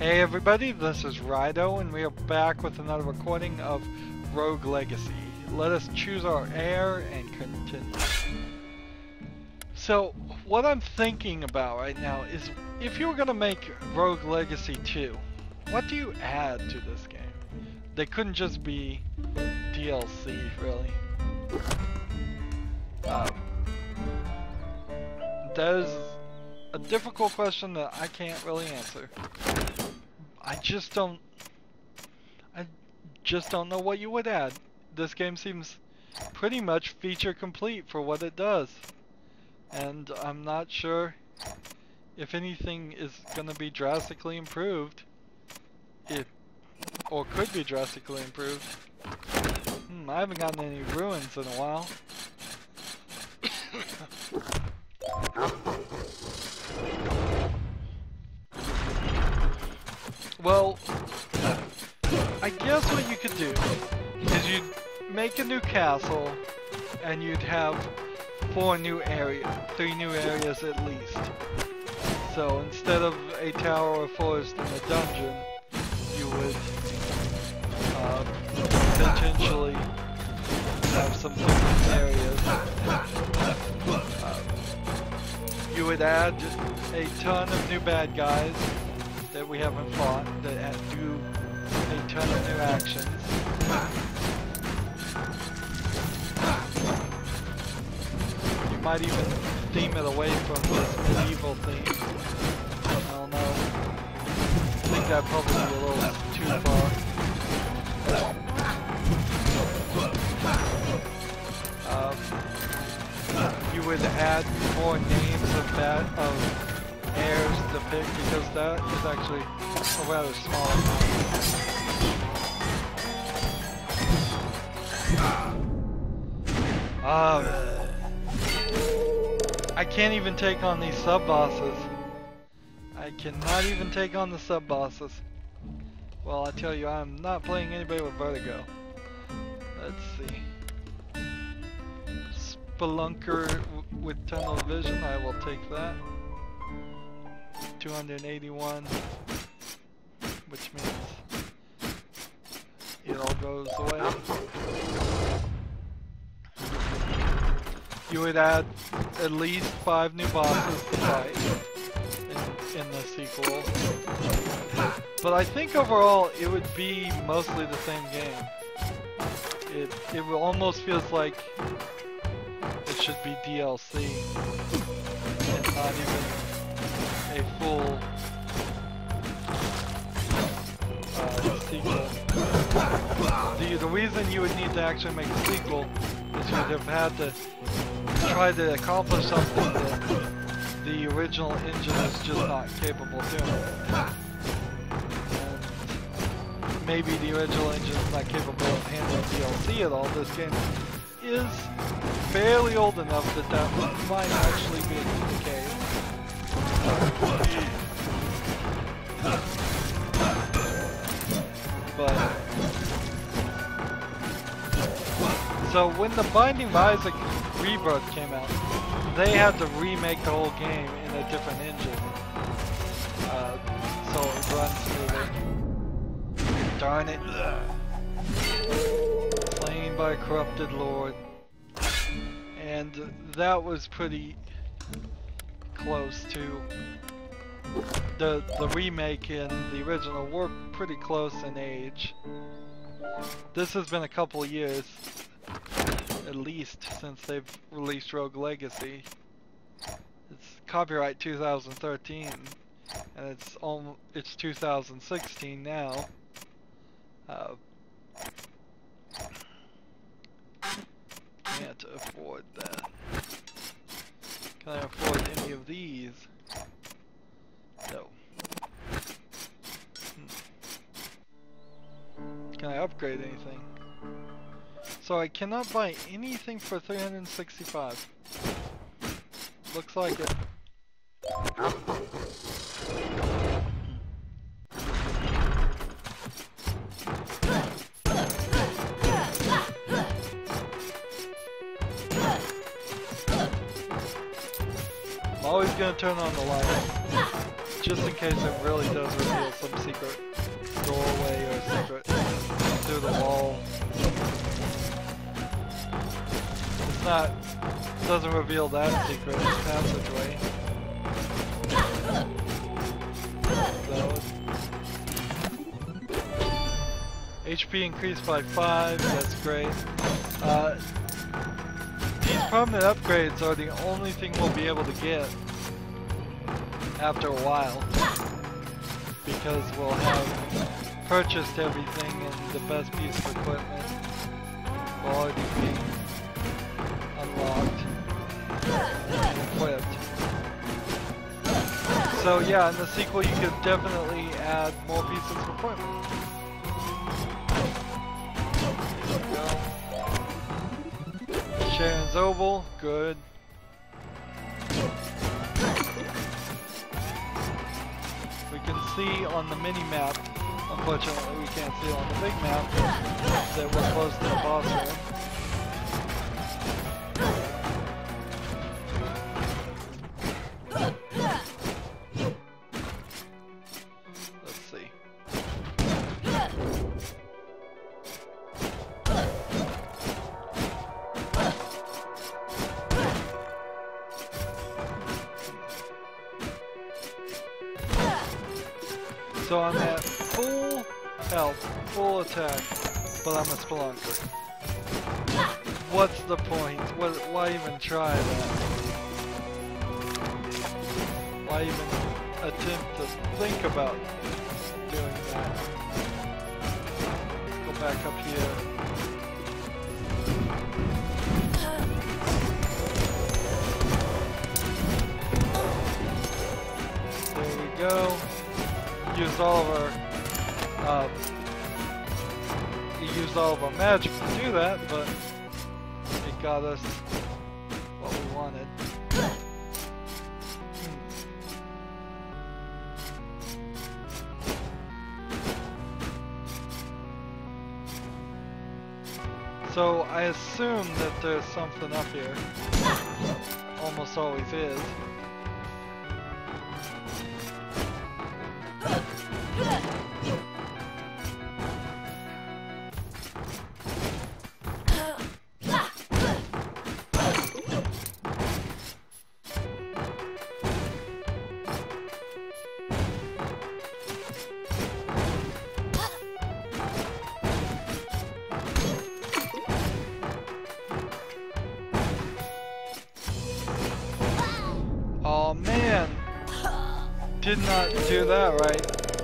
Hey everybody, this is Rydo, and we are back with another recording of Rogue Legacy. Let us choose our heir and continue. So, what I'm thinking about right now is, if you were going to make Rogue Legacy 2, what do you add to this game? They couldn't just be DLC, really. That is a difficult question that I can't really answer. I just don't know what you would add. This game seems pretty much feature complete for what it does. And I'm not sure if anything is gonna be drastically improved. Or could be drastically improved. I haven't gotten any ruins in a while. Well, I guess what you could do is you'd make a new castle and you'd have 3 new areas at least. So instead of a tower or forest in a dungeon, you would potentially have some different areas. You would add a ton of new bad guys that we haven't fought, that do a ton of new actions. You might even theme it away from this medieval theme. I don't know. I think that'd probably be a little too far. You would add more names of heirs to pick, because that is actually a rather small amount. I can't even take on these sub-bosses. I cannot even take on the sub-bosses. Well, I tell you, I'm not playing anybody with vertigo. Let's see. Spelunker with tunnel vision, I will take that. 281, which means it all goes away. You would add at least 5 new bosses to fight in the sequel. But I think overall it would be mostly the same game. It almost feels like it should be DLC and not even a full sequel. The reason you would need to actually make a sequel is you'd have had to try to accomplish something that the original engine is just not capable of doing. And maybe the original engine is not capable of handling DLC at all. This game is fairly old enough that that might actually be the case. But so when the Binding of Isaac Rebirth came out, they had to remake the whole game in a different engine, so it runs smoother. Darn it! Slain by a corrupted lord, and that was pretty close to the remake and the original were pretty close in age. This has been a couple years at least since they've released Rogue Legacy. It's copyright 2013 and it's 2016 now. Can't afford that. Can I afford any of these? No. Can I upgrade anything? So I cannot buy anything for 365. Looks like it. I'm always gonna turn on the light, just in case it really does reveal some secret not, doesn't reveal that secret passageway. So, HP increased by 5, that's great. These permanent upgrades are the only thing we'll be able to get after a while, because we'll have purchased everything and the best piece of equipment will already be unlocked and equipped. So yeah, in the sequel you could definitely add more pieces of equipment. Sharon's Oval, good. We can see on the mini map, unfortunately we can't see on the big map, that we're close to the boss room. Let's see. So I'm at full health, full attack, but I'm a spelunker. What's the point? Why even try that? Why even attempt to think about doing that? Go back up here. There we go. Used all of our magic to do that, but it got us what we wanted. So I assume that there's something up here. Almost always is. Oh man, did not do that right.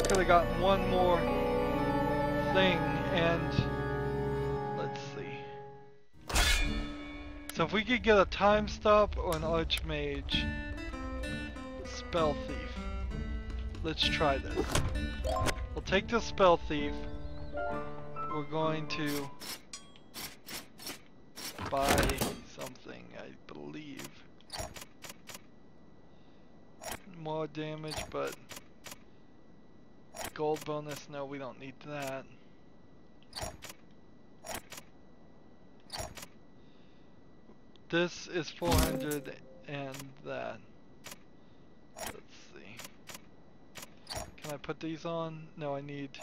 Could have gotten one more thing, and let's see. So if we could get a time stop or an archmage spell thief, let's try this. We'll take the spell thief. We're going to buy something, I believe. More damage, but gold bonus, no, we don't need that. This is 400 and that. Let's see. Can I put these on? No, I need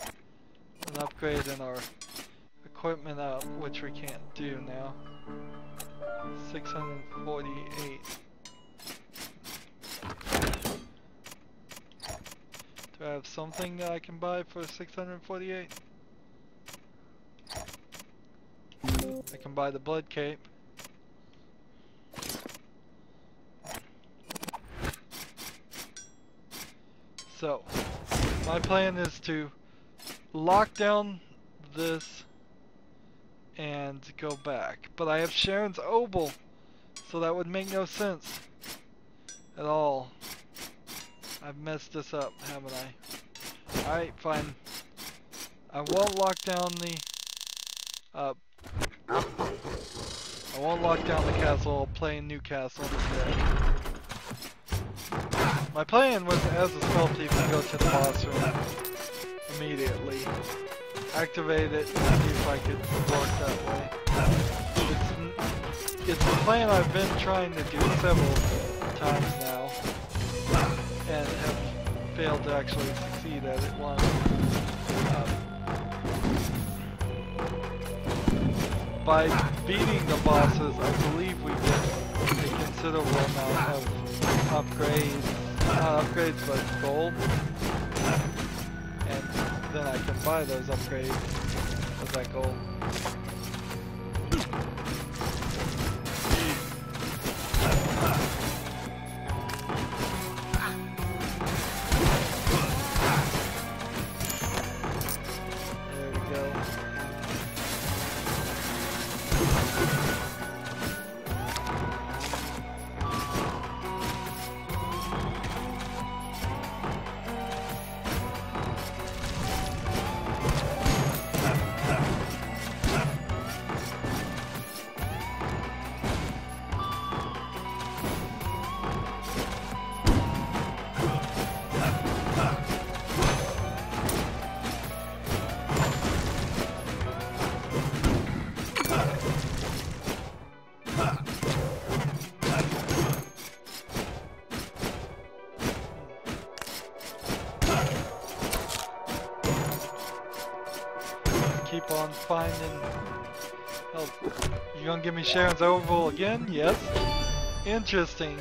an upgrade in our equipment up, which we can't do now. 648. Do I have something that I can buy for 648? I can buy the blood cape. So, my plan is to lock down this and go back. But I have Sharon's Oval, so that would make no sense at all. I've messed this up, haven't I? Alright, fine. I won't lock down the I won't lock down the castle. I'll play in Newcastle instead. My plan was, as a spell thief, to go to the boss room immediately, activate it, and see if I could work that way. It's a plan I've been trying to do several times now, and have failed to actually succeed at it once. by beating the bosses, I believe we get a considerable amount of upgrades, not upgrades, but gold. And then I can buy those upgrades with that gold. Keep on finding help. You gonna give me Sharon's oval again? Yes. Interesting.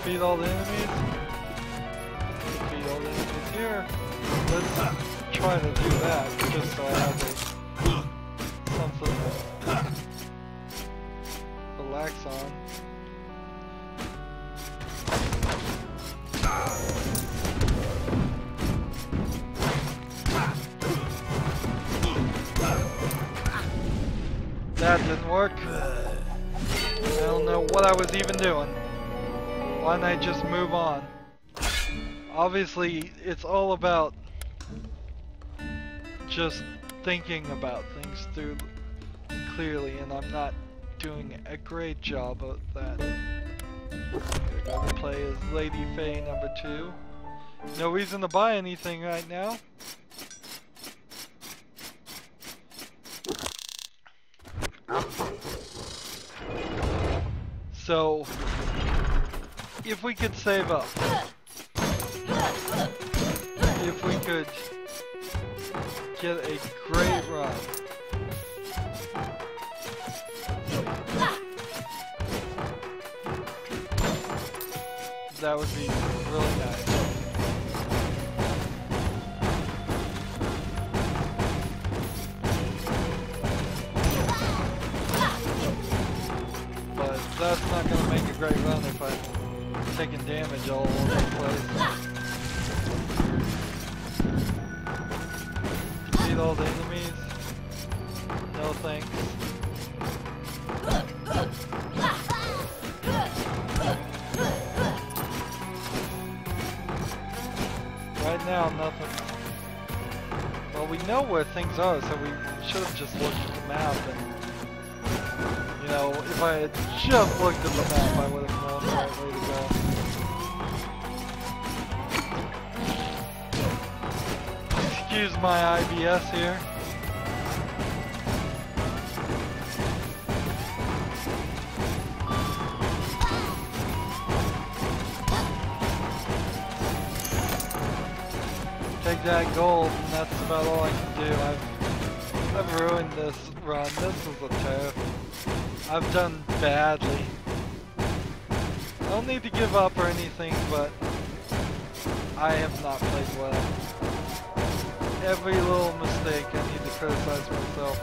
Defeat all the enemies. Defeat all the enemies here. Let's try to do that just so I have something to relax on. That didn't work. I don't know what I was even doing. Why don't I just move on? Obviously, it's all about just thinking about things through clearly, and I'm not doing a great job of that. We're gonna play as Lady Faye number 2. No reason to buy anything right now. So, if we could save up, if we could get a great run, that would be really nice. But that's not going to make a great run if I'm taking damage all over the place. Defeat all the enemies. No thanks. Right now, nothing. Well, we know where things are, so we should have just looked at the map and, you know, if I had just looked at the map, I would have known the right way to go. Excuse my IBS here. Take that gold, and that's about all I can do. I've ruined this run. This is a turf. I've done badly. I don't need to give up or anything, but I have not played well. Every little mistake I need to criticize myself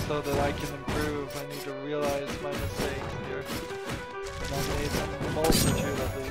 so that I can improve. I need to realize my mistakes here. And I made a multitude of these.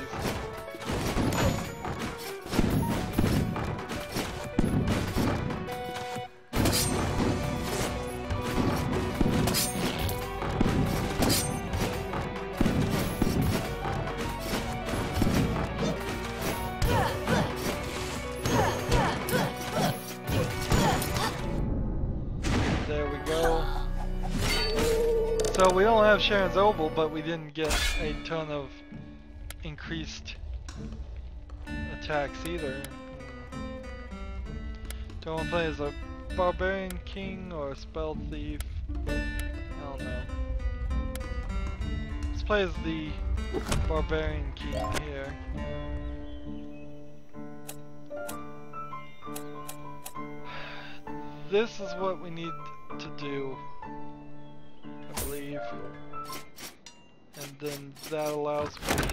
So we don't have Sharon's Oval, but we didn't get a ton of increased attacks either. Do I want to play as a Barbarian King or a Spell Thief? I don't know. Let's play as the Barbarian King here. This is what we need to do, I believe. And then that allows me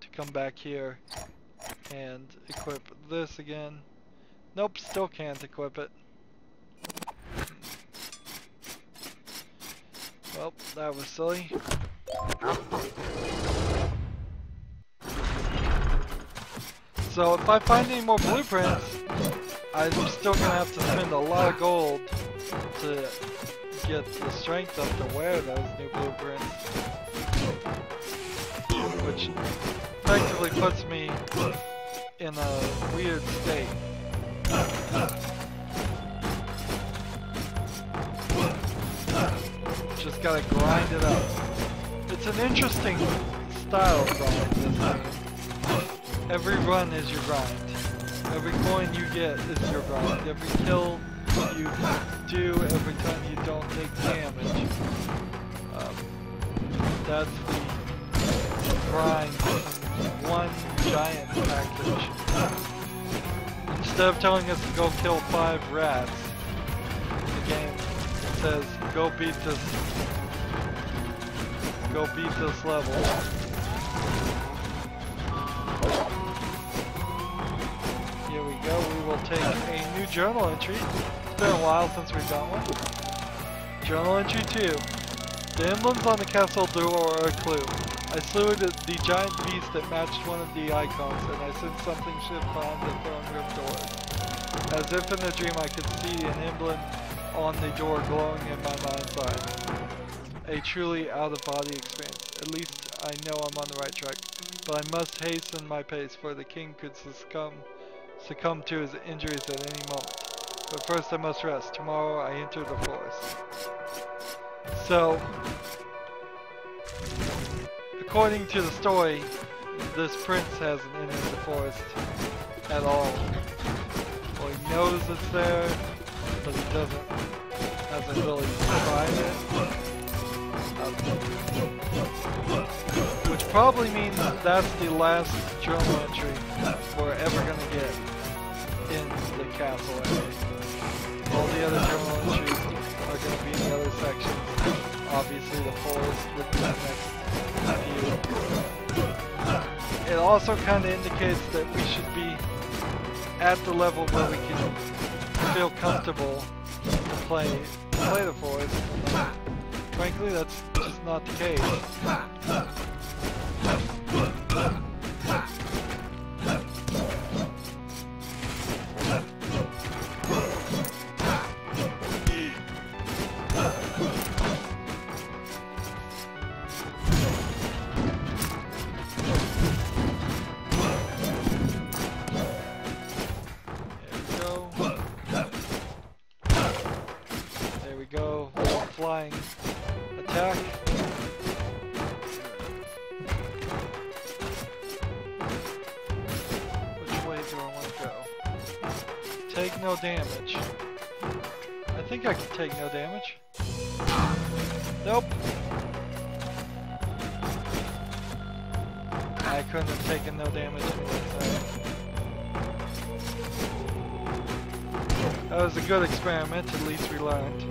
to come back here and equip this again. Nope, still can't equip it. Well, that was silly. So if I find any more blueprints, I'm still gonna have to spend a lot of gold to get the strength up to wear those new blueprints. Which effectively puts me in a weird state. Just gotta grind it up. It's an interesting style of grind, this game. Every run is your grind. Every coin you get is your grind. Every kill you do, every time you don't take damage. That's the grind in one giant package. Instead of telling us to go kill 5 rats, the game says go beat this level. Here we go. We will take a new journal entry. It's been a while since we've done one. Journal entry 2. The emblems on the castle door are a clue. I slew the giant beast that matched one of the icons, and I sensed something shift behind the throne room doors. As if in a dream, I could see an emblem on the door glowing in my mind's eye. A truly out-of-body experience. At least I know I'm on the right track. But I must hasten my pace, for the king could succumb to his injuries at any moment. But first I must rest. Tomorrow I enter the forest. So, according to the story, this prince hasn't entered the forest at all. Well, he knows it's there, but he hasn't really tried it. Which probably means that's the last journal entry we're ever gonna get in the castle area. All the other journal entries are gonna be in the other sections. Obviously the forest would be the next view. It also kind of indicates that we should be at the level where we can feel comfortable to play the forest. Frankly, that's just not the case. There we go. Flying attack. Which way do I want to go? Take no damage. I think I can take no damage. Nope. I couldn't have taken no damage from that side. That was a good experiment, at least we learned.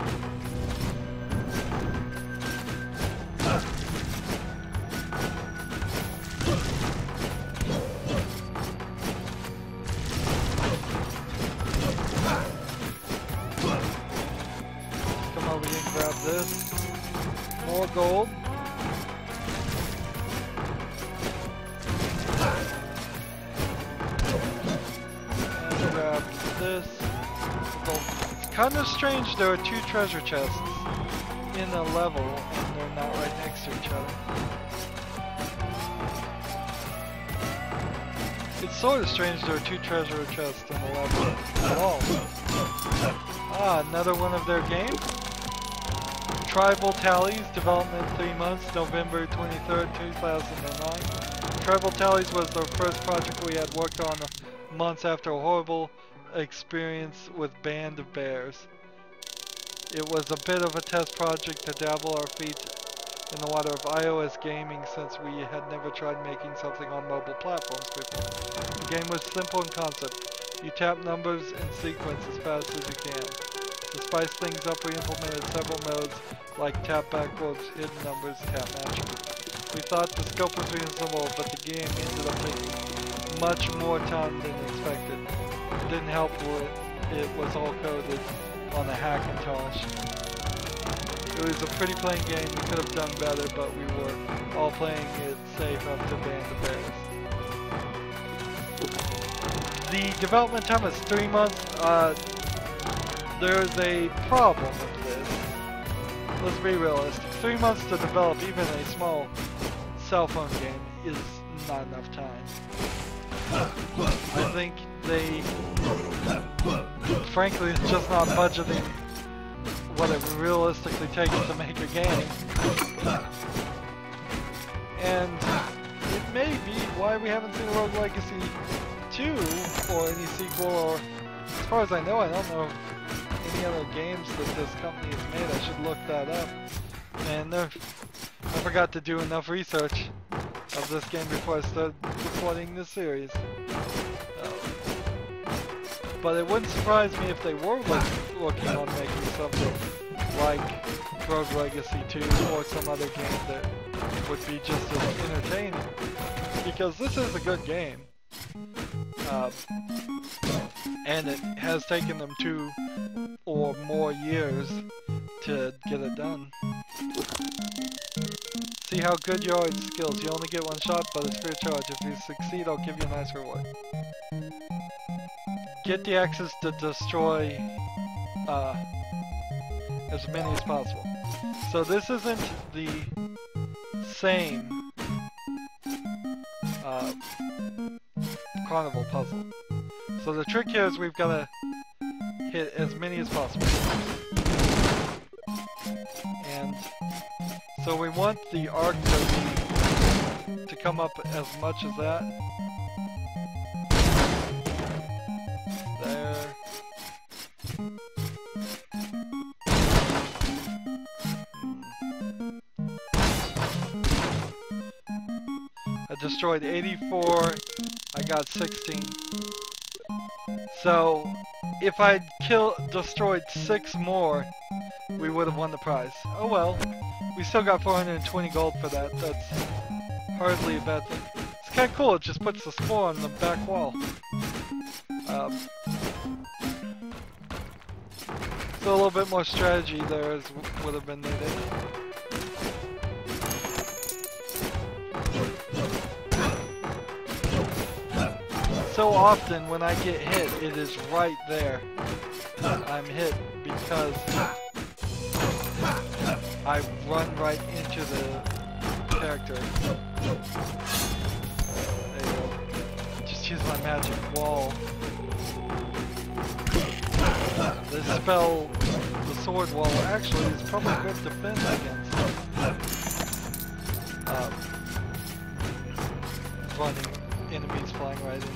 Come over here and grab this. More gold. And grab this. It's kind of strange there are 2 treasure chests in a level and they're not right next to each other. It's sort of strange there are 2 treasure chests in the level at all. Ah, another one of their games? Tribal Tallies, development 3 months, November 23rd, 2009. Tribal Tallies was the first project we had worked on months after a horrible experience with Band of Bears. It was a bit of a test project to dabble our feet in the water of iOS gaming since we had never tried making something on mobile platforms before. The game was simple in concept. You tap numbers in sequence as fast as you can. To spice things up, we implemented several modes like tap backwards, hidden numbers, tap matching. We thought the scope was reasonable, but the game ended up taking much more time than expected. It didn't help it was all coded on a Hackintosh. It was a pretty plain game. We could have done better, but we were all playing it safe up to Band of Bears. The development time is 3 months. There's a problem with this. Let's be realistic. 3 months to develop even a small cell phone game is not enough time. I think they, frankly, it's just not budgeting what it realistically takes to make a game. And it may be why we haven't seen Rogue Legacy 2 or any sequel, or as far as I know, I don't know any other games that this company has made. I should look that up. And I forgot to do enough research of this game before I started recording this series. But it wouldn't surprise me if they were looking on making something like Rogue Legacy 2 or some other game that would be just as entertaining. Because this is a good game. And it has taken them 2 or more years to get it done. See how good you are at skills. You only get one shot, but it's free of charge. If you succeed, I'll give you a nice reward. Get the axes to destroy as many as possible. So this isn't the same carnival puzzle. So the trick here is we've got to hit as many as possible. And so we want the arc to come up as much as that. There. I destroyed 84, I got 16. So, if I'd destroyed 6 more, we would have won the prize. Oh well, we still got 420 gold for that. That's hardly a bad thing. It's kind of cool, it just puts the spore on the back wall. So a little bit more strategy there would have been needed. So often when I get hit, it is right there. I'm hit because I run right into the character. There you go. Just use my magic wall. This spell, the sword wall, actually is probably good defense against running enemies flying right into me.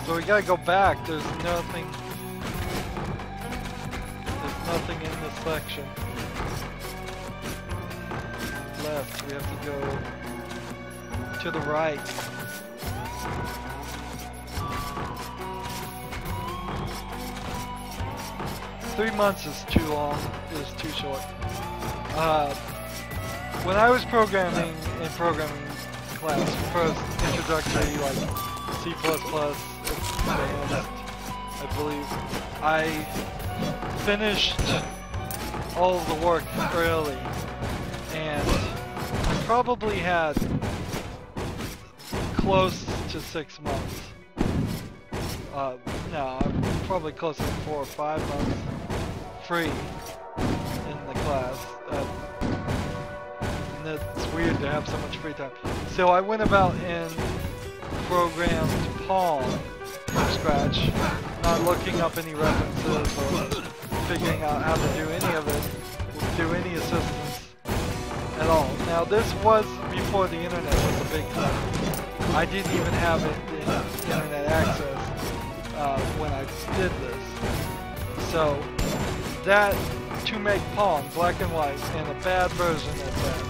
So we gotta go back. There's nothing in this section left. We have to go to the right. Three months is too long, is too short. When I was programming in programming class, first introductory, like C++, advanced, I believe, I finished all of the work early, and I probably had close to 6 months. No, I'm probably close to 4 or 5 months free in the class. And it's weird to have so much free time. So I went about and programmed Palm from scratch. not looking up any references or figuring out how to do any of it, do any assistance at all. Now this was before the internet was a big thing. I didn't even have internet access when I did this. So that, to make Pong black and white, and a bad version of that,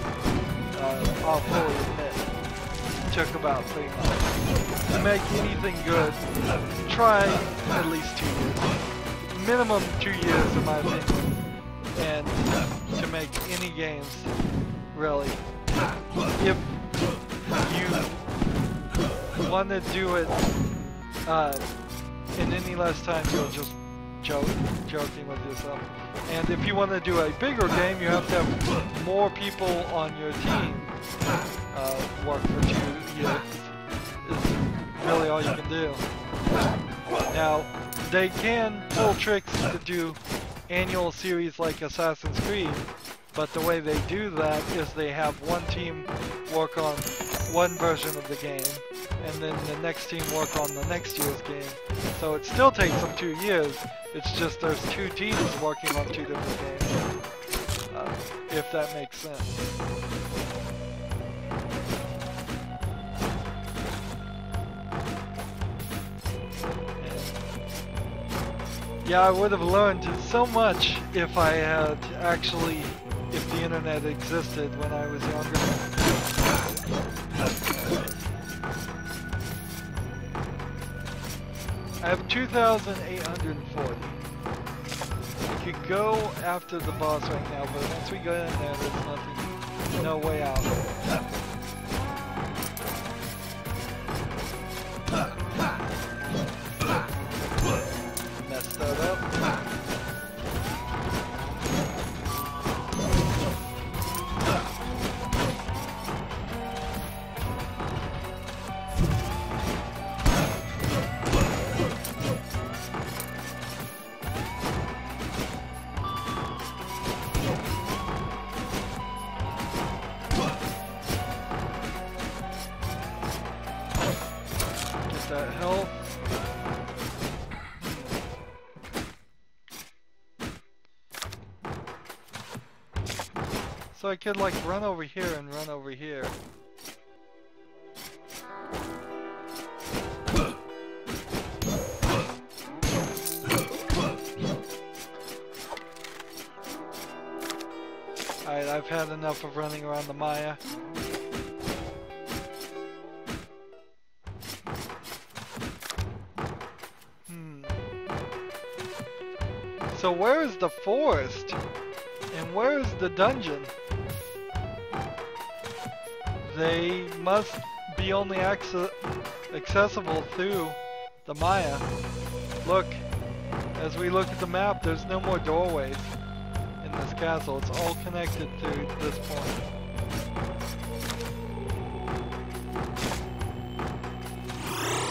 I'll fully admit, took about 3 months. To make anything good, try at least 2 years. Minimum 2 years in my opinion. And to make any games, really. If you want to do it in any less time, you'll just joking with yourself. And if you want to do a bigger game, you have to have more people on your team work for 2 years. Is really all you can do. Now, they can pull tricks to do annual series like Assassin's Creed, but the way they do that is they have one team work on one version of the game, and then the next team work on the next year's game. So it still takes them 2 years, it's just there's 2 teams working on 2 different games, if that makes sense. Yeah, I would have learned so much if I had actually, if the internet existed when I was younger. I have 2,840. I could go after the boss right now, but once we go in there, there's nothing, no way out. Messed that up. Get that health. So I could like run over here and run over here. Alright, I've had enough of running around the Maya. So where is the forest? And where is the dungeon? They must be only accessible through the Maya. Look, as we look at the map, there's no more doorways in this castle. It's all connected through this point.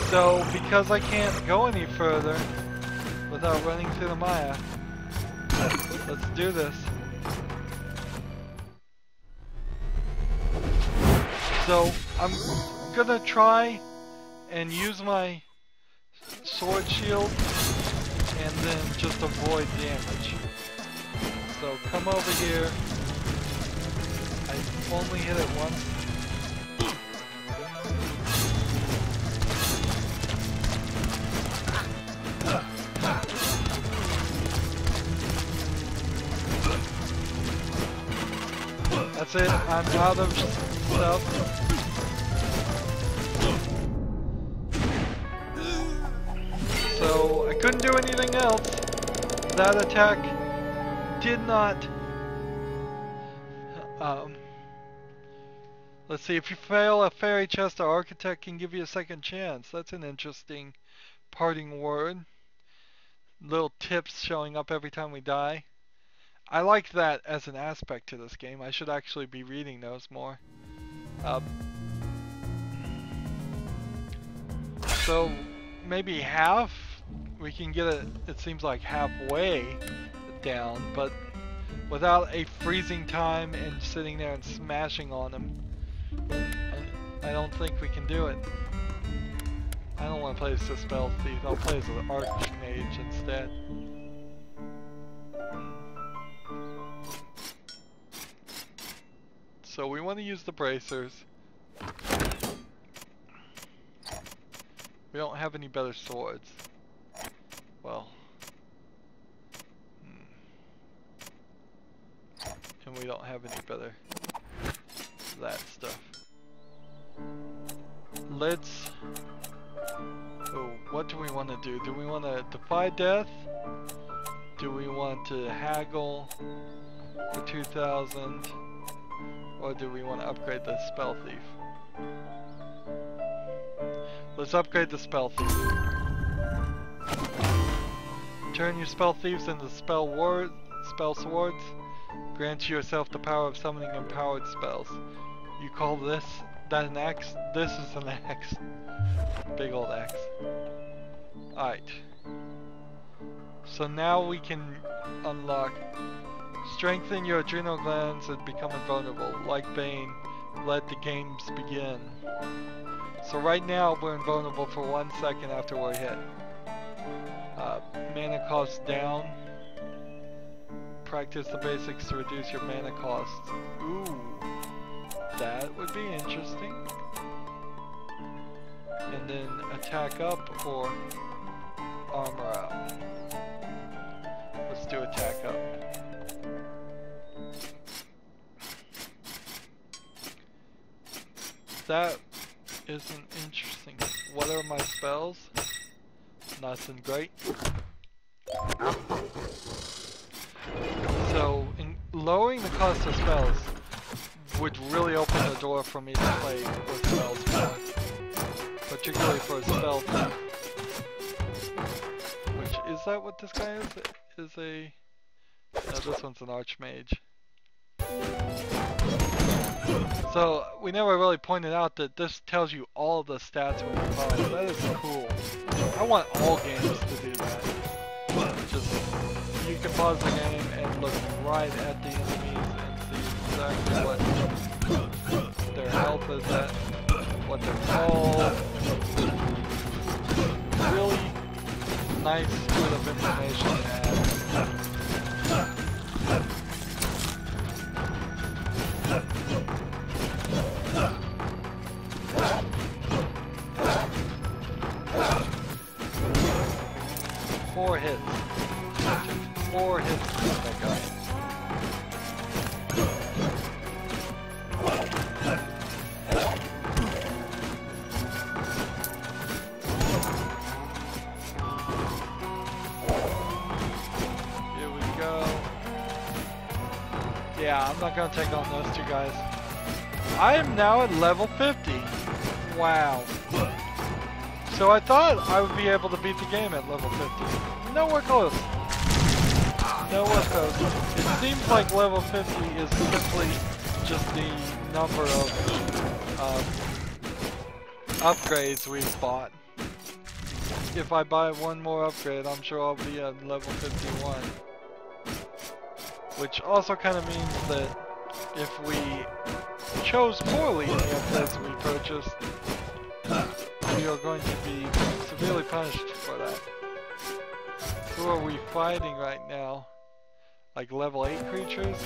So, because I can't go any further without running through the Maya, let's do this. So, I'm gonna try and use my sword shield and then just avoid damage. So, come over here. I only hit it once. That's it, I'm out of stuff. So, I couldn't do anything else. That attack did not... let's see, if you fail a fairy chest, our architect can give you a second chance. That's an interesting parting word. Little tips showing up every time we die. I like that as an aspect to this game. I should actually be reading those more. So maybe half? We can get it seems like halfway down, but without a freezing time and sitting there and smashing on them, I don't think we can do it. I don't want to play as a spell thief. I'll play as an archmage instead. So we want to use the bracers. We don't have any better swords. Well. And we don't have any better that stuff. Let's... Oh, what do we want to do? Do we want to defy death? Do we want to haggle for 2,000? Or do we want to upgrade the spell thief? Let's upgrade the spell thief. Turn your spell thieves into spell swords. Grant yourself the power of summoning empowered spells. You call that an axe? This is an axe. Big old axe. Alright. So now we can unlock. Strengthen your adrenal glands and become invulnerable. Like Bane, let the games begin. So right now we're invulnerable for 1 second after we're hit. Mana cost down. Practice the basics to reduce your mana costs. Ooh, that would be interesting. And then attack up or armor out. Let's do attack up. That isn't interesting. What are my spells? Nothing great. So, lowering the cost of spells would really open the door for me to play with spells more. Particularly for a spell thief. Which, is that what this guy is? Is a... No, this one's an archmage. So, we never really pointed out that this tells you all the stats when you pause. That is cool. I want all games to do that. Just, you can pause the game and look right at the enemies and see exactly what their health is at, what they're called. Really nice bit of information to add. 4 hits. 4 hits to get that guy. Here we go. Yeah, I'm not gonna take on those two guys. I am now at level 50. Wow. So I thought I would be able to beat the game at level 50. Nowhere close. Nowhere close. It seems like level 50 is simply just the number of upgrades we've bought. If I buy one more upgrade, I'm sure I'll be at level 51. Which also kind of means that if we chose poorly in the upgrades we purchased, we are going to be severely punished for that. Who are we fighting right now? Like level 8 creatures?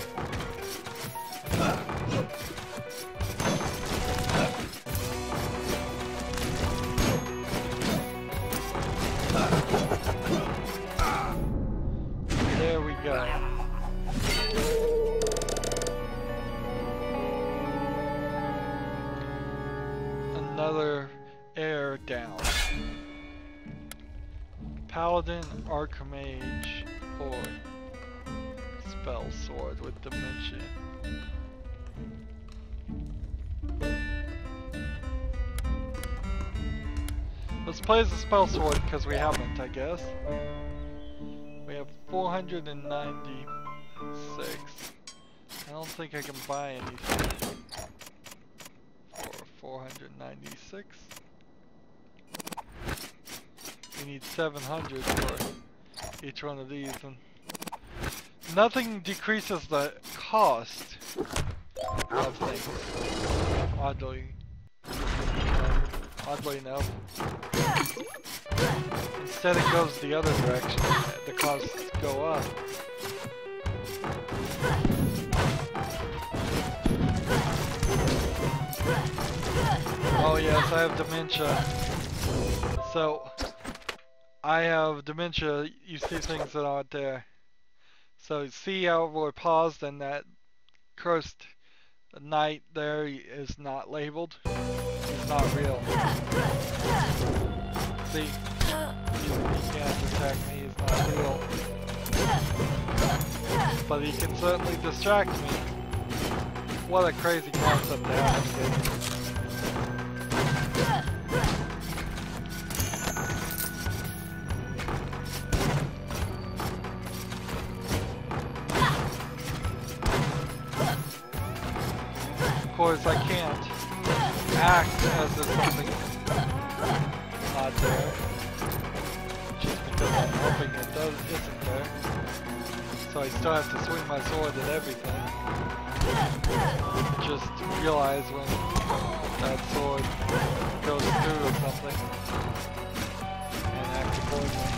There we go. Another air down. Paladin, Archmage, or Spell Sword with Dementia. Let's play as a Spell Sword because we haven't, I guess. We have 496. I don't think I can buy anything for 496. We need 700 for each one of these, and nothing decreases the cost of things. Oddly enough. Instead it goes the other direction. The costs go up. Oh yes, I have dementia. So, I have dementia, you see things that aren't there. So see how we're paused and that cursed knight there is not labeled? He's not real. See? He can't attack me, he's not real. But he can certainly distract me. What a crazy concept to have. Of course, I can't act as if something not there, just because I'm hoping it isn't there. So I still have to swing my sword at everything. Just realize when that sword goes through or something, and act accordingly.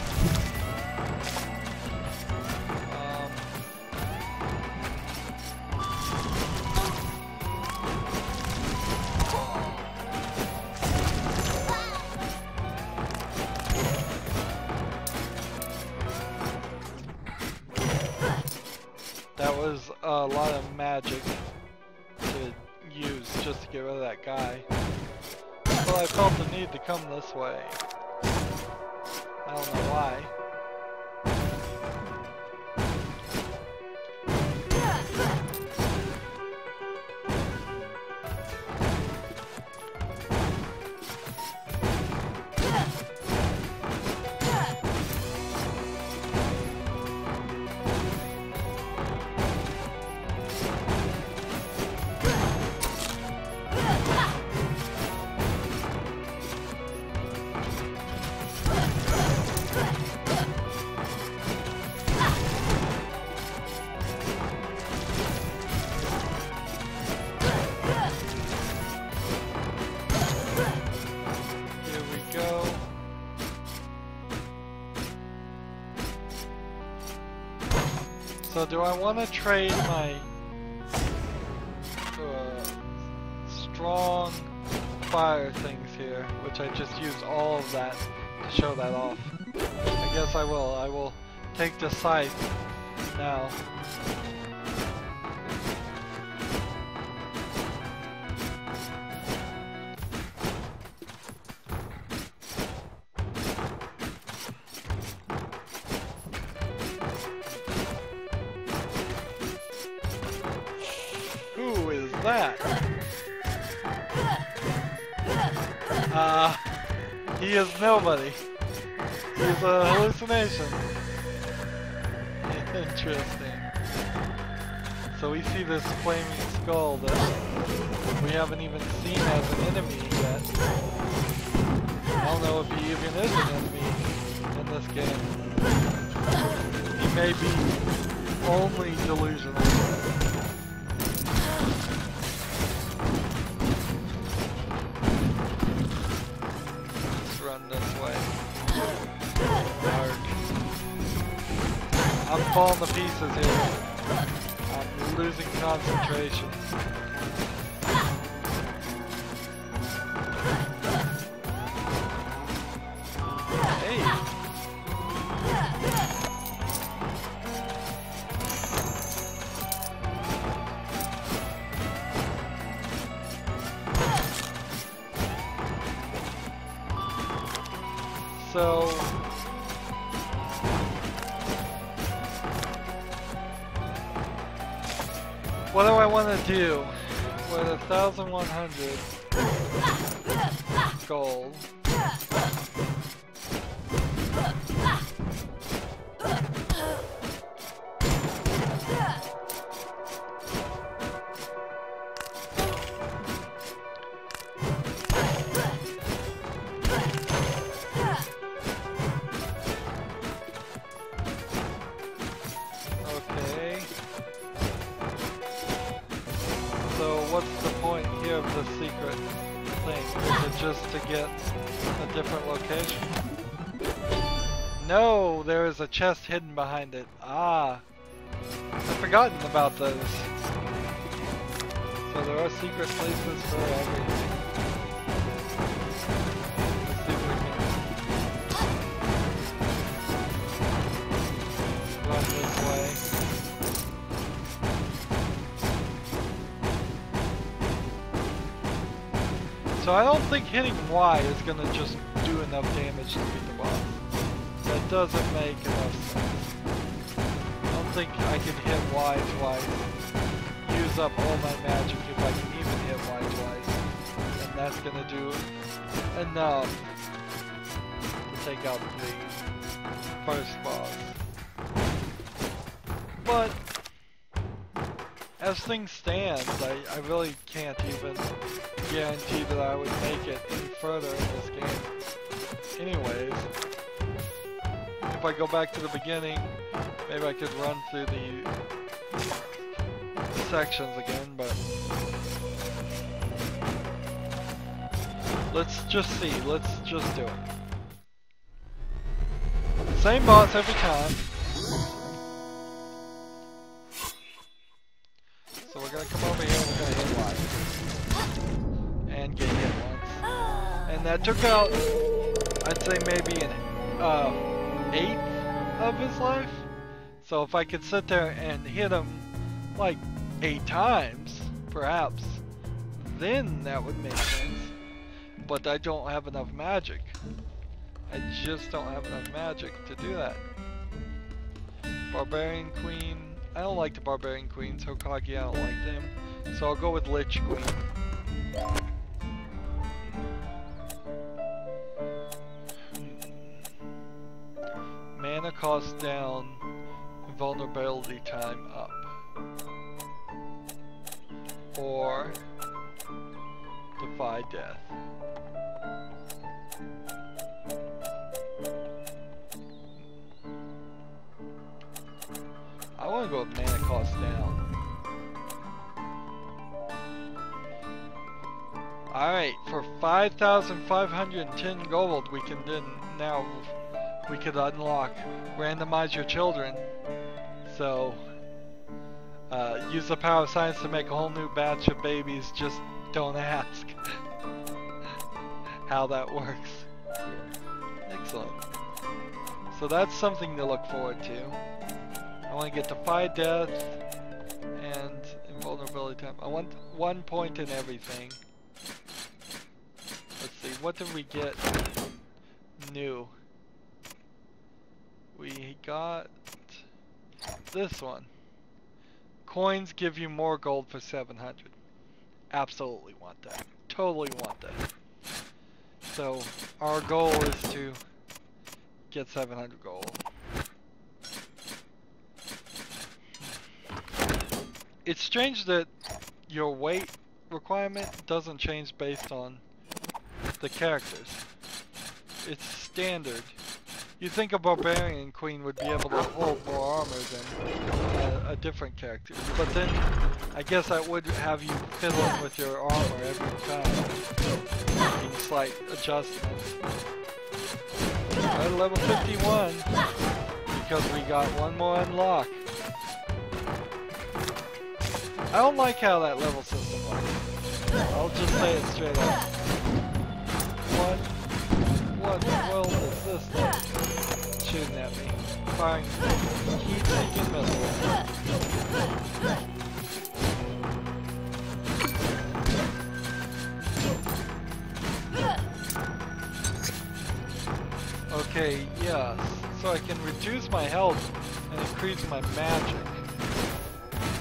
That was a lot of magic to use just to get rid of that guy. But I felt the need to come this way. I don't know why. So do I want to trade my strong fire things here, which I just used all of that to show that off? I guess I will. I will take the scythe now. That? He is nobody. He's a hallucination. Interesting. So we see this flaming skull that we haven't even seen as an enemy yet. I don't know if he even is an enemy in this game. He may be only delusional. I'm falling to pieces here. I'm losing concentration. Hey! So... what do I want to do with 1,100 gold? What's the point here of the secret thing? Is it just to get a different location. No, there is a chest hidden behind it. Ah, I've forgotten about those. So there are secret places for everything. Let's see if we can run this way. So I don't think hitting Y is gonna just do enough damage to beat the boss. That doesn't make enough sense. I don't think I can hit Y twice, use up all my magic if I can even hit Y twice, and that's gonna do enough to take out the first boss. But as things stand, I really can't even guarantee that I would make it any further in this game. Anyways, if I go back to the beginning, maybe I could run through the sections again, but let's just see, let's just do it. Same boss every time. So we're gonna come over here and we're gonna hit Y. And get hit once. And that took out, I'd say maybe an eighth of his life. So if I could sit there and hit him like 8 times, perhaps, then that would make sense. But I don't have enough magic. I just don't have enough magic to do that. Barbarian Queen. I don't like the Barbarian Queens. Hokage, I don't like them. So I'll go with Lich Queen. Mana cost down, vulnerability time up. Or defy death. I want to go with mana cost down. Alright, for 5,510 gold we can then now we could unlock randomize your children. So use the power of science to make a whole new batch of babies, just don't ask how that works. Excellent. So that's something to look forward to. I want to get defy death and invulnerability time. I want 1 point in everything. Let's see, what did we get new? We got this one. Coins give you more gold for 700. Absolutely want that. Totally want that. So our goal is to get 700 gold. It's strange that your weight requirement doesn't change based on the characters. It's standard. You think a Barbarian Queen would be able to hold more armor than a different character. But then, I guess that would have you fiddling with your armor every time, making slight adjustments. We're at level 51, because we got one more unlock. I don't like how that level system works. I'll just say it straight up. What in the world is this thing shooting at me? Firing heat-seeking missiles. Okay, yes. So I can reduce my health and increase my magic.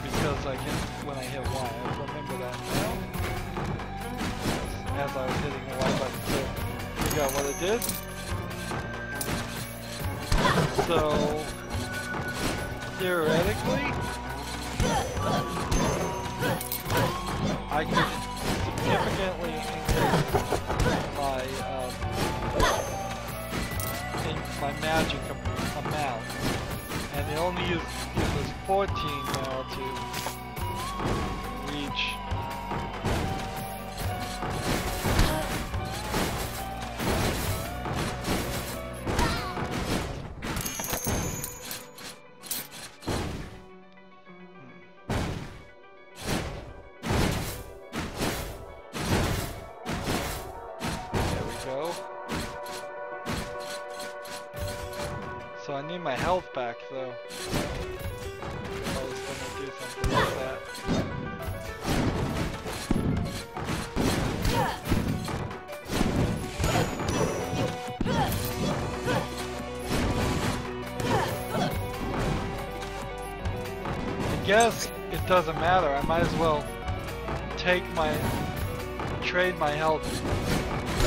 Because I can, when I hit Y, I remember that now. As I was hitting the Y button, so figure out what it did. So, theoretically, I could significantly increase my magic amount. And it only uses 14 now to reach. my health back though. I was gonna do something like that. I guess it doesn't matter. I might as well trade my health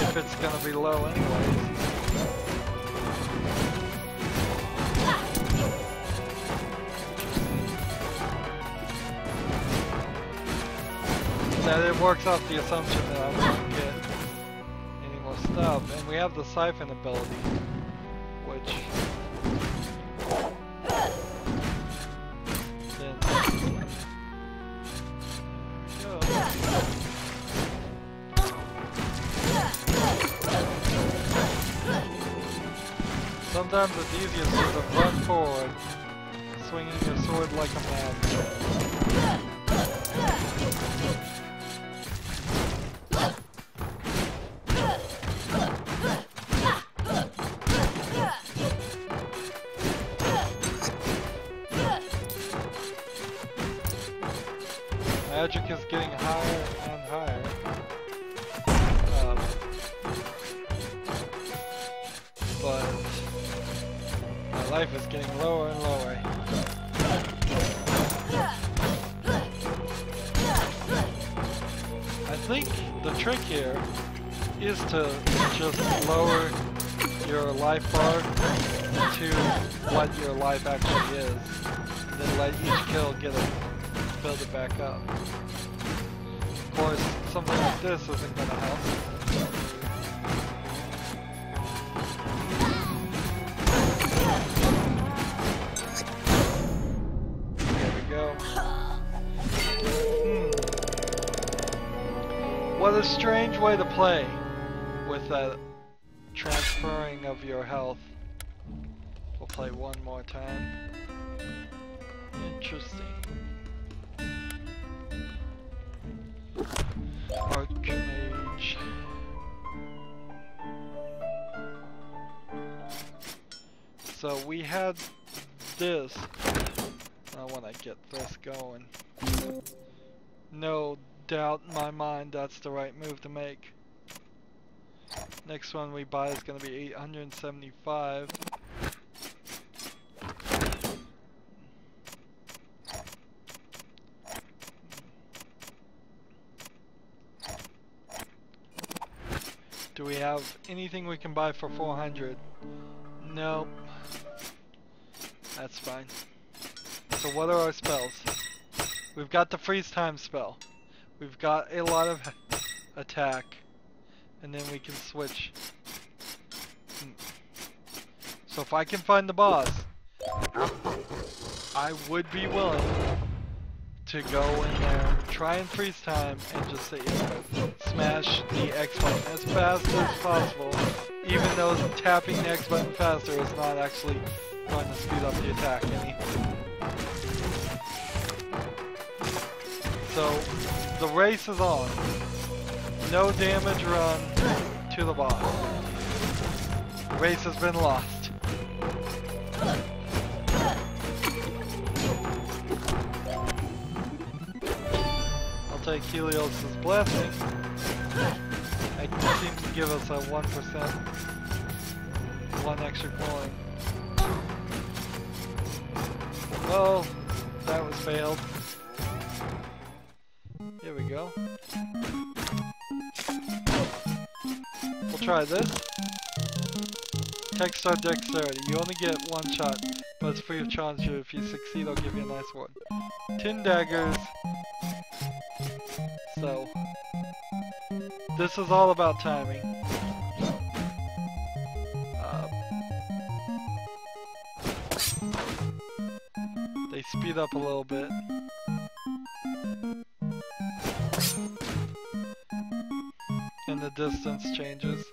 if it's gonna be low anyways. That it works off the assumption that I won't get any more stuff, and we have the siphon ability, which sometimes it's easiest to run forward, swinging your sword like a madman. Magic is getting higher and higher. But my life is getting lower and lower. I think the trick here is to just lower your life bar to what your life actually is, and then let each kill build it back up. Of course, something like this isn't going to help. There we go. What a strange way to play with that transferring of your health. We'll play one more time. Interesting. Archmage. So we had this. I want to get this going. No doubt in my mind that's the right move to make. Next one we buy is going to be 875. Do we have anything we can buy for 400? Nope. That's fine. So what are our spells? We've got the freeze time spell. We've got a lot of attack. And then we can switch. So if I can find the boss, I would be willing to go in there, try and freeze time, and just say, smash the X button as fast as possible, even though tapping the X button faster is not actually going to speed up the attack any. So, the race is on. No damage run to the boss. The race has been lost. Take Helios' blessing. It seems to give us a 1%, one extra coin. Well, that was failed. Here we go. We'll try this. Text our dexterity. You only get one shot, but it's free of charge. If you succeed, I'll give you a nice one. 10 daggers. So, this is all about timing. They speed up a little bit. And the distance changes.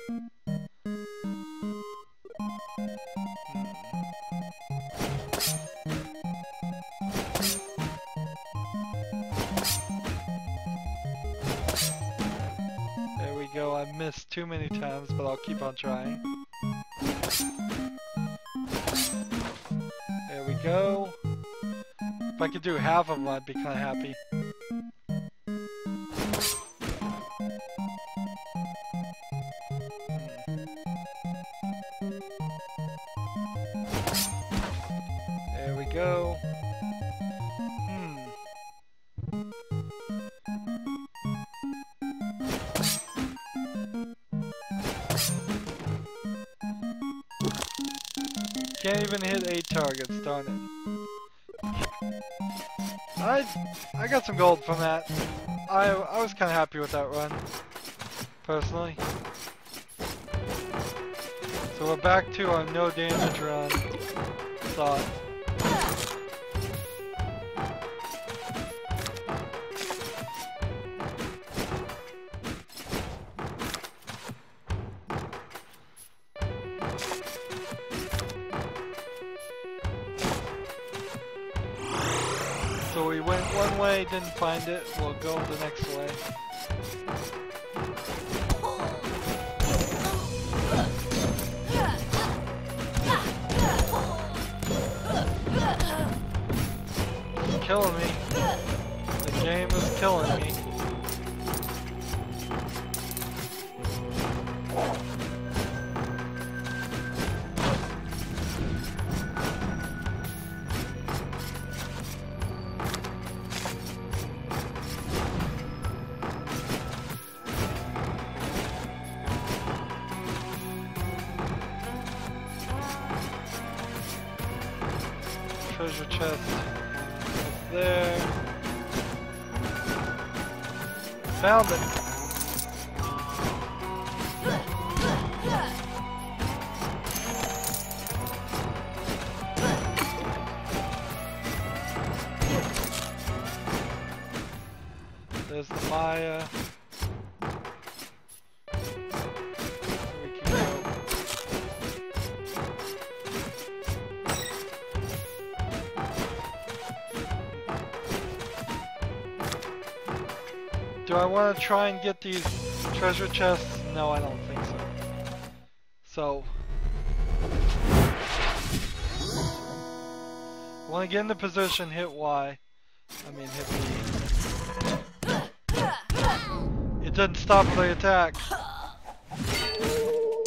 I missed too many times, but I'll keep on trying. go. If I could do half of them, I'd be kind of happy. There we go. Can't even hit 8 targets, darn it. I got some gold from that. I was kind of happy with that run, personally. So we're back to our no damage run thought. So we went one way, didn't find it, we'll go the next way. It's killing me. The game is killing me. Treasure chest up there. Found it. There's the Maya. We can go. Do I want to try and get these treasure chests? No, I don't think so. So, I want to get into position, hit Y. I mean, hit B. It doesn't stop the attack.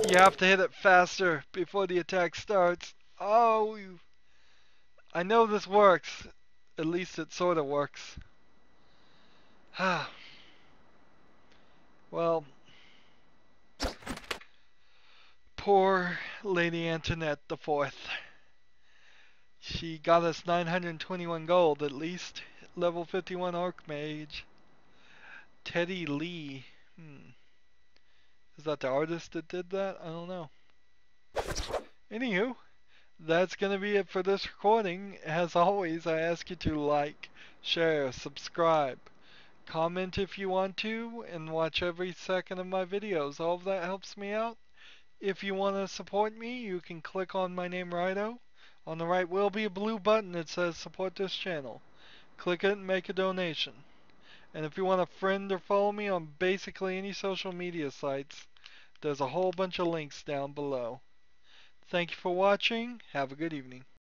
You have to hit it faster before the attack starts. Oh, I know this works. At least it sort of works. Well, poor Lady Antoinette the Fourth. She got us 921 gold at least. Level 51 Archmage. Teddy Lee. Is that the artist that did that? I don't know. Anywho, that's gonna be it for this recording. As always, I ask you to like, share, subscribe. Comment if you want to, and watch every second of my videos. All of that helps me out. If you want to support me, you can click on my name, Rydo. On the right will be a blue button that says support this channel. Click it and make a donation. And if you want to friend or follow me on basically any social media sites, there's a whole bunch of links down below. Thank you for watching. Have a good evening.